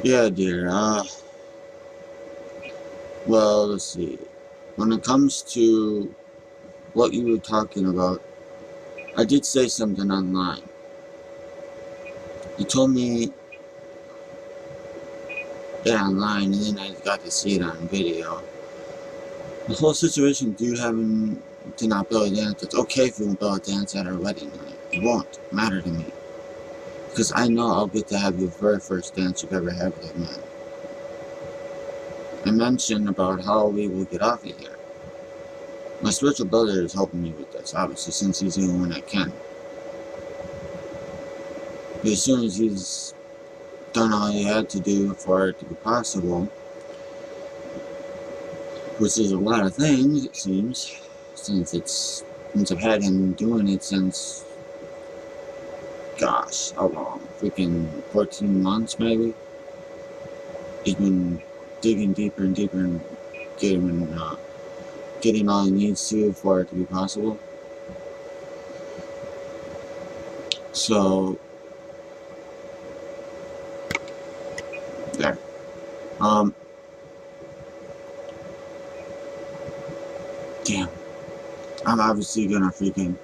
Yeah, dear. Well, let's see. When it comes to what you were talking about, I did say something online. You told me it online, and then I got to see it on video. The whole situation with you having to not be able to dance, it's okay if you won't be able to dance at our wedding night. It won't matter to me. Because I know I'll get to have your very first dance you've ever had with a man. I mentioned about how we will get off of here. My spiritual brother is helping me with this, obviously, since he's the only one that can. But as soon as he's done all he had to do for it to be possible, which is a lot of things, it seems, since I've had him doing it since, gosh, how long? Freaking 14 months, maybe? He's been digging deeper and deeper and getting all he needs to for it to be possible. So, there. Damn. I'm obviously gonna freaking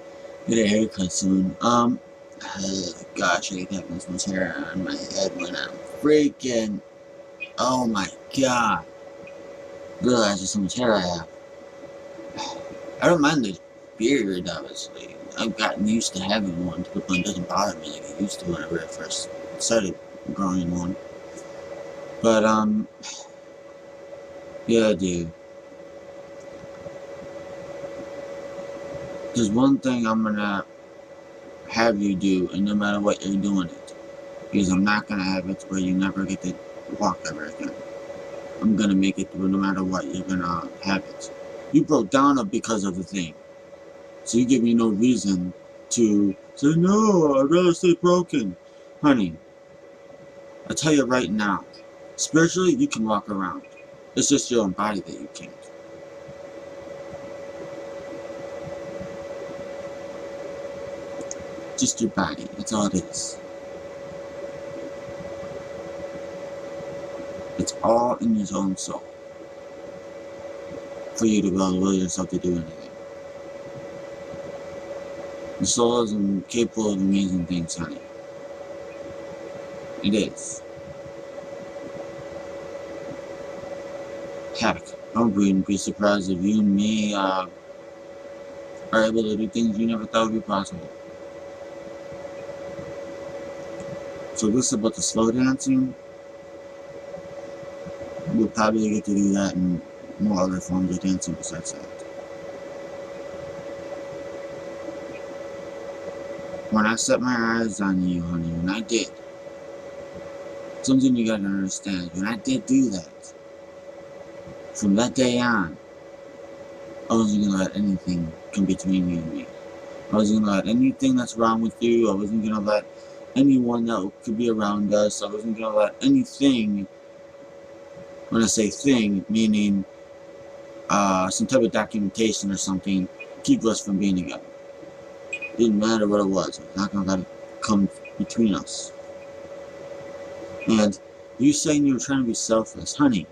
get a haircut soon. Gosh, I got this much hair on my head when I'm freaking, oh my god. Realize just how much hair I have. I don't mind the beard, obviously. I've gotten used to having one to the point it doesn't bother me like it used to whenever I first started growing one. But, yeah, dude. There's one thing I'm gonna have you do, and no matter what you're doing it. Because I'm not gonna have it where you never get to walk ever again. I'm gonna make it where no matter what, you're gonna have it. You broke down because of the thing. So you give me no reason to say, no, I'd rather stay broken. Honey, I tell you right now, spiritually, you can walk around. It's just your own body that you can't. Just your body, that's all it is. It's all in your own soul. For you to be able to will yourself to do anything. The soul is capable of amazing things, honey. It is. Heck, I wouldn't be surprised if you and me are able to do things you never thought would be possible. So this about the slow dancing, we'll probably get to do that in more other forms of dancing besides that. When I set my eyes on you, honey, when I did, something you gotta understand, when I did do that, from that day on, I wasn't gonna let anything come between you and me. I wasn't gonna let anything that's wrong with you, I wasn't gonna let anyone that could be around us, I wasn't gonna let anything, when I say thing, meaning some type of documentation or something, keep us from being together. It didn't matter what it was, I'm not gonna let it come between us. And you saying you were trying to be selfless, honey.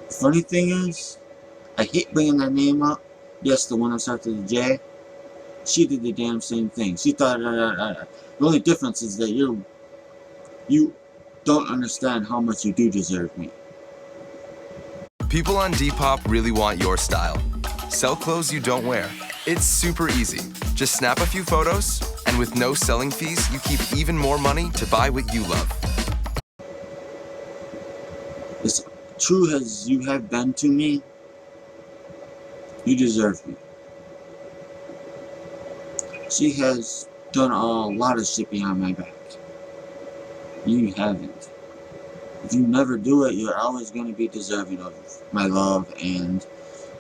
The funny thing is, I hate bringing that name up. Yes, the one that starts with a J. She did the damn same thing. She thought, the only difference is that you don't understand how much you do deserve me. People on Depop really want your style. Sell clothes you don't wear. It's super easy. Just snap a few photos, and with no selling fees, you keep even more money to buy what you love. As true as you have been to me, you deserve me. She has done a lot of shit behind my back. You haven't. If you never do it, you're always going to be deserving of my love and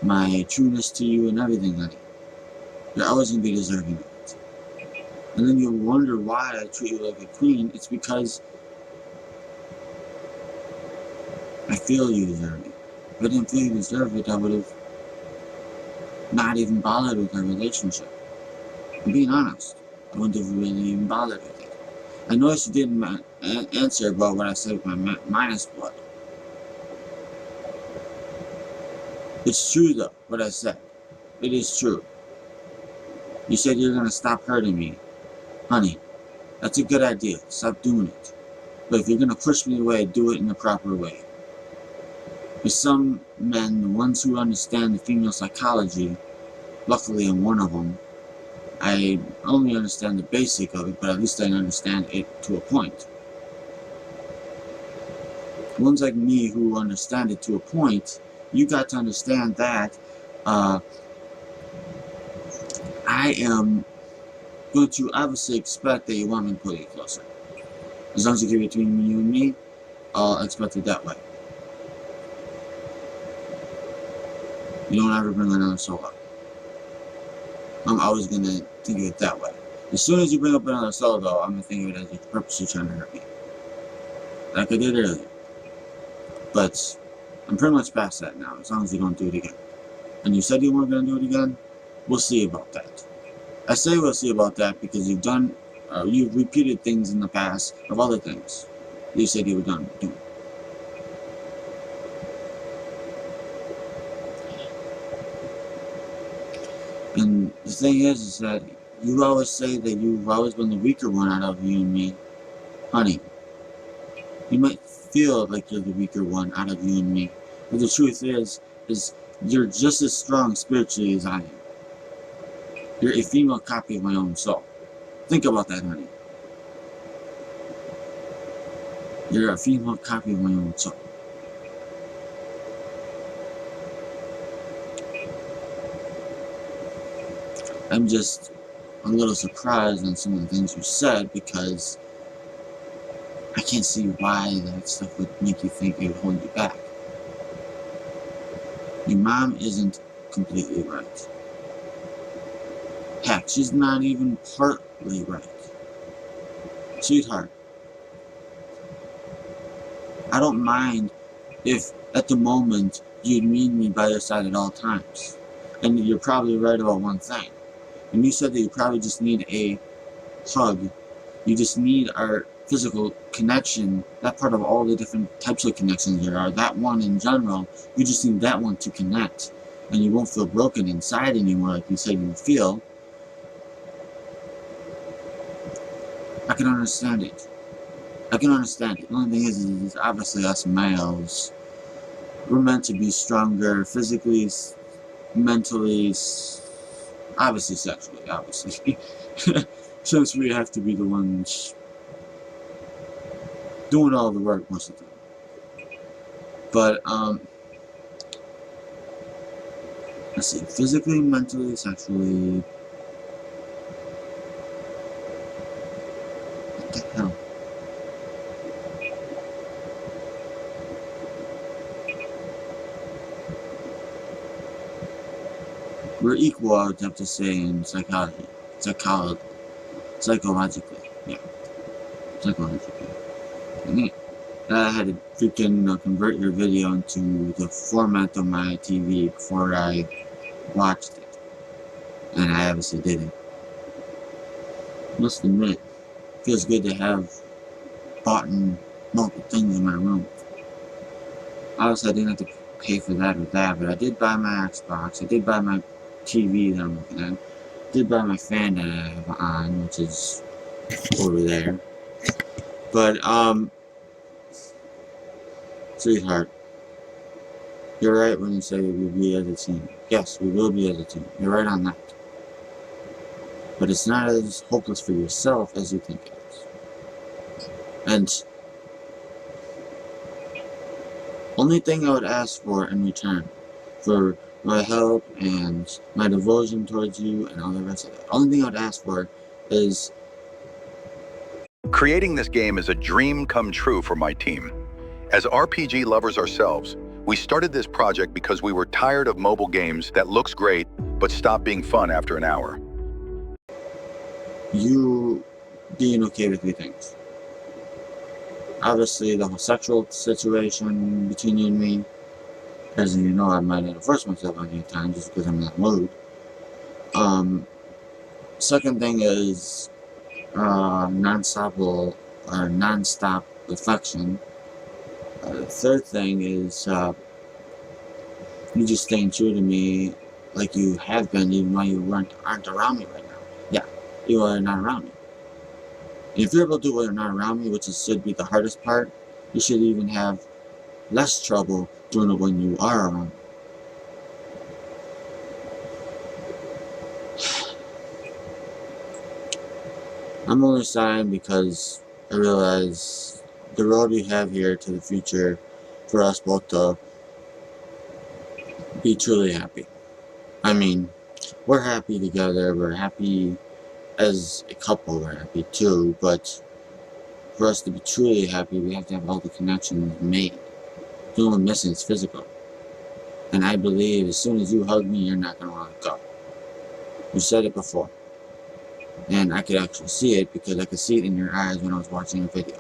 my trueness to you and everything, honey. You're always going to be deserving of it. And then you'll wonder why I treat you like a queen. It's because I feel you deserve it. If I didn't feel you deserve it, I would have not even bothered with our relationship. I'm being honest. I wouldn't have really even bothered with it. I noticed you didn't answer about what I said with my minus blood. It's true though, what I said. It is true. You said you're gonna stop hurting me. Honey, that's a good idea. Stop doing it. But if you're gonna push me away, do it in the proper way. With some men, the ones who understand the female psychology, luckily I'm one of them, I only understand the basic of it, but at least I understand it to a point. Ones like me who understand it to a point, you got to understand that I am going to obviously expect that you want me to pull you closer. As long as you keep it between you and me, I'll expect it that way. You don't ever bring another soul up. I'm always going to think of it that way. As soon as you bring up another soul, though, I'm going to think of it as you're purposely trying to hurt me. Like I did earlier. But I'm pretty much past that now, as long as you don't do it again. And you said you weren't going to do it again? We'll see about that. I say we'll see about that because you've repeated things in the past of other things you said you were done doing. And the thing is that you always say that you've always been the weaker one out of you and me. Honey, you might feel like you're the weaker one out of you and me, but the truth is you're just as strong spiritually as I am. You're a female copy of my own soul. Think about that, honey. You're a female copy of my own soul. I'm just a little surprised on some of the things you said because I can't see why that stuff would make you think it would hold you back. Your mom isn't completely right. Heck, she's not even partly right. Sweetheart, I don't mind if at the moment you'd need me by your side at all times. And you're probably right about one thing. When you said that you probably just need a hug, you just need our physical connection, that part of all the different types of connections there are, that one in general, you just need that one to connect. And you won't feel broken inside anymore like you said you would feel. I can understand it. I can understand it. The only thing is obviously us males, we're meant to be stronger physically, mentally, obviously sexually, obviously. Since we have to be the ones doing all the work most of the time. But, let's see, physically, mentally, sexually. What the hell? We're equal, I would have to say, in psychology. Psychologically, yeah. Psychologically. I had to freaking convert your video into the format of my TV before I watched it. And I obviously did it. Must admit, it feels good to have bought multiple things in my room. Obviously I didn't have to pay for that or that, but I did buy my Xbox, I did buy my TV that I'm looking at, I did buy my fan that I have on, which is over there. But, sweetheart, you're right when you say we'll be as a team. Yes, we will be as a team. You're right on that. But it's not as hopeless for yourself as you think it is. And only thing I would ask for in return for my help and my devotion towards you and all the rest of that, only thing I would ask for is... Creating this game is a dream come true for my team. As RPG lovers ourselves, we started this project because we were tired of mobile games that looks great but stop being fun after an hour. You being okay with three things. Obviously, the whole sexual situation between you and me, as you know, I might have forced myself on you at times just because I'm in that mood. Second thing is non-stop reflection. The third thing is you just staying true to me like you have been, even though you aren't around me right now. Yeah, you are not around me. And if you're able to do it when you're not around me, which should be the hardest part, you should even have less trouble doing it when you are around me. I'm only sighing because I realize the road we have here to the future for us both to be truly happy. I mean, we're happy together, we're happy as a couple, we're happy too, but for us to be truly happy, we have to have all the connections made. The only missing is physical. And I believe as soon as you hug me, you're not going to want to go. You said it before. And I could actually see it because I could see it in your eyes when I was watching a video.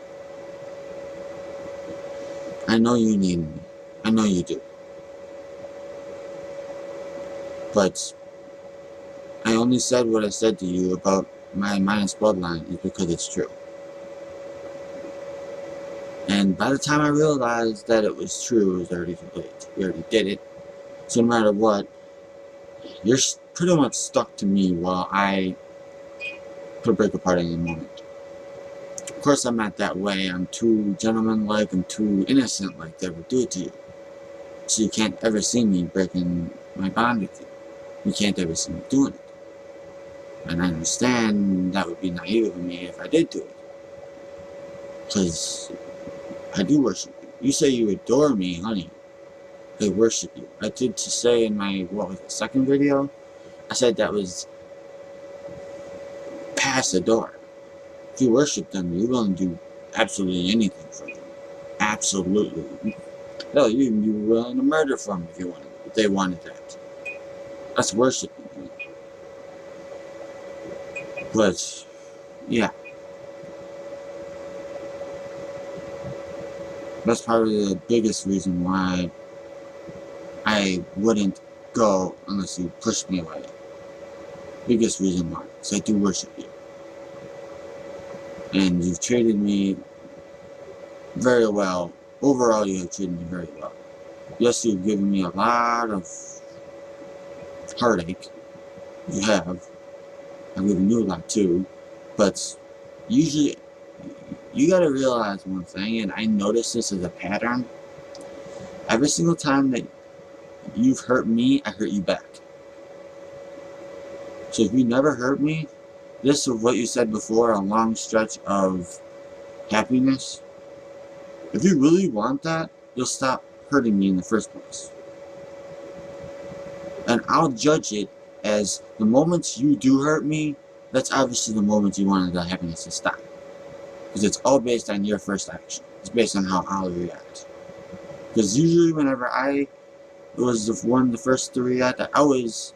I know you need me. I know you do. But I only said what I said to you about my minus bloodline is because it's true. And by the time I realized that it was true, it was already too late. We already did it. So no matter what, you're pretty much stuck to me while I could break apart at any moment. Of course, I'm not that way. I'm too gentlemanlike, I'm too innocent-like to ever do it to you. So you can't ever see me breaking my bond with you. You can't ever see me doing it. And I understand that would be naive of me if I did do it. Because I do worship you. You say you adore me, honey. I worship you. I did to say in my, what was it, second video? I said that was past adore. If you worship them, you're willing to do absolutely anything for them. Absolutely. Hell, you'd be willing to murder for them if they wanted that. That's worshiping. But, yeah. That's probably the biggest reason why I wouldn't go unless you pushed me away. Biggest reason why. Because I do worship you. And you've treated me very well. Overall, you have treated me very well. Yes, you've given me a lot of heartache. You have. I've given you a lot too. But usually, you gotta realize one thing, and I notice this as a pattern. Every single time that you've hurt me, I hurt you back. So if you never hurt me, this is what you said before, a long stretch of happiness. If you really want that, you'll stop hurting me in the first place. And I'll judge it as the moments you do hurt me, that's obviously the moments you wanted the happiness to stop. Because it's all based on your first action. It's based on how I'll react. Because usually whenever I was the first to react, I always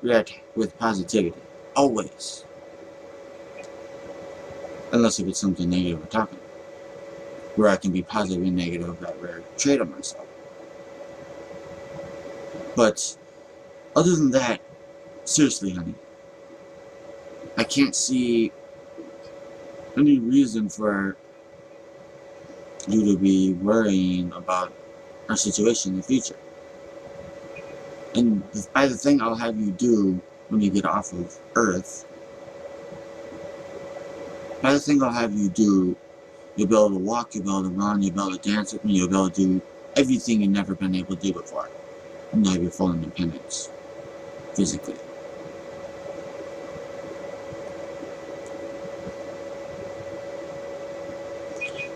react with positivity. Always. Unless if it's something negative we're talking about. Where I can be positive and negative, that rare trait of myself. But other than that, seriously, honey, I can't see any reason for you to be worrying about our situation in the future. And by the thing I'll have you do when you get off of Earth, by the thing I'll have you do, you'll be able to walk, you'll be able to run, you'll be able to dance with me, you'll be able to do everything you've never been able to do before. And you'll have your full independence, physically.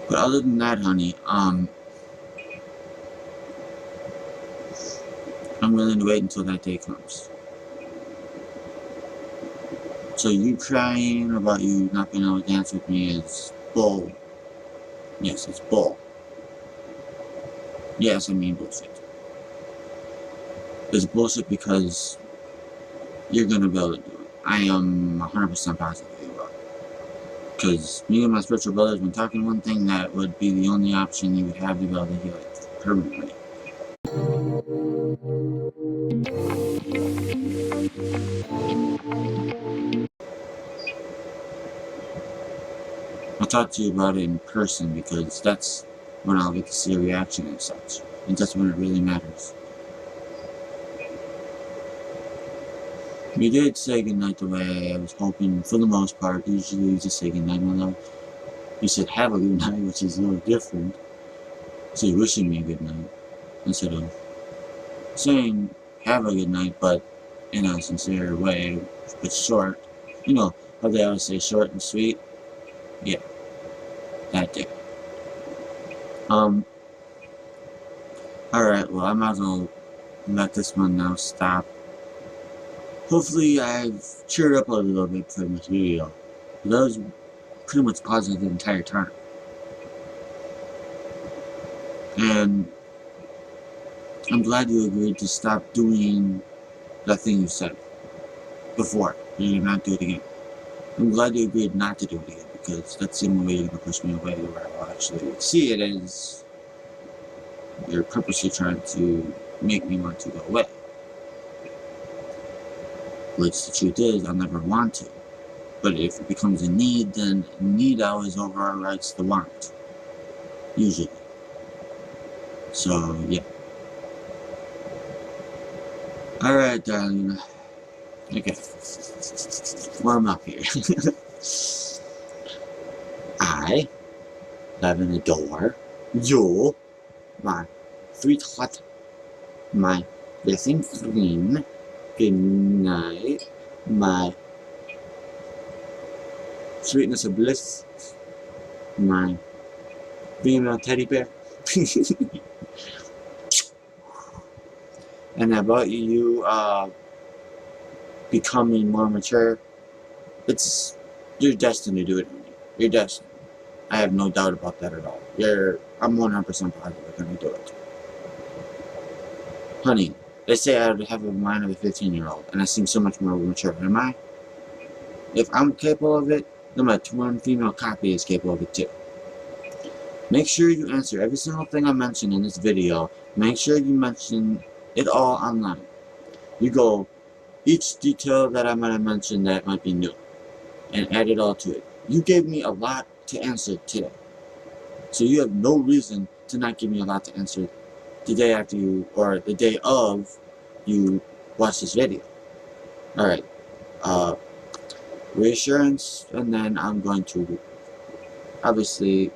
But other than that, honey, I'm willing to wait until that day comes. So you crying about you not being able to dance with me is bull. Yes, it's bull. Yes, I mean bullshit. It's bullshit because you're gonna be able to do it. I am 100% positive you will. Because me and my spiritual brothers been talking one thing, that would be the only option you would have to be able to heal it permanently. talk to you about it in person, because that's when I'll get to see a reaction and such. And that's when it really matters. You did say goodnight the way I was hoping, for the most part. Usually you just say goodnight, my love. You said have a good night, which is a little different. So you're wishing me a good night, instead of saying have a good night, but in a sincere way, but short. You know how they always say short and sweet? Yeah, that day. Alright, well, I might as well let this one now stop. Hopefully I've cheered up a little bit for this video. That was pretty much positive the entire time. And I'm glad you agreed to stop doing that thing you said before. You're not do it again. I'm glad you agreed not to do it again, because that's the only way you're going to push me away, where I'll actually see it as you're purposely trying to make me want to go away. Which the truth is, I'll never want to. But if it becomes a need, then need always overrides the want. Usually. So, yeah. Alright, darling. Okay. Warm up here. I love and adore you, my sweetheart, my blessing friend. Good night, my sweetness of bliss, my female teddy bear. And about you becoming more mature, you're destined to do it. You're destined. I have no doubt about that at all. I'm 100% positive you're gonna do it. Honey, they say I have a mind of a 15-year-old, and I seem so much more mature. Am I? If I'm capable of it, then my twin female copy is capable of it too. Make sure you answer every single thing I mentioned in this video. Make sure you mention it all online. You go each detail that I might have mentioned that might be new, and add it all to it. You gave me a lot to answer today, so you have no reason to not give me a lot to answer the day after you, or the day of you watch this video. Alright, reassurance, and then I'm going to obviously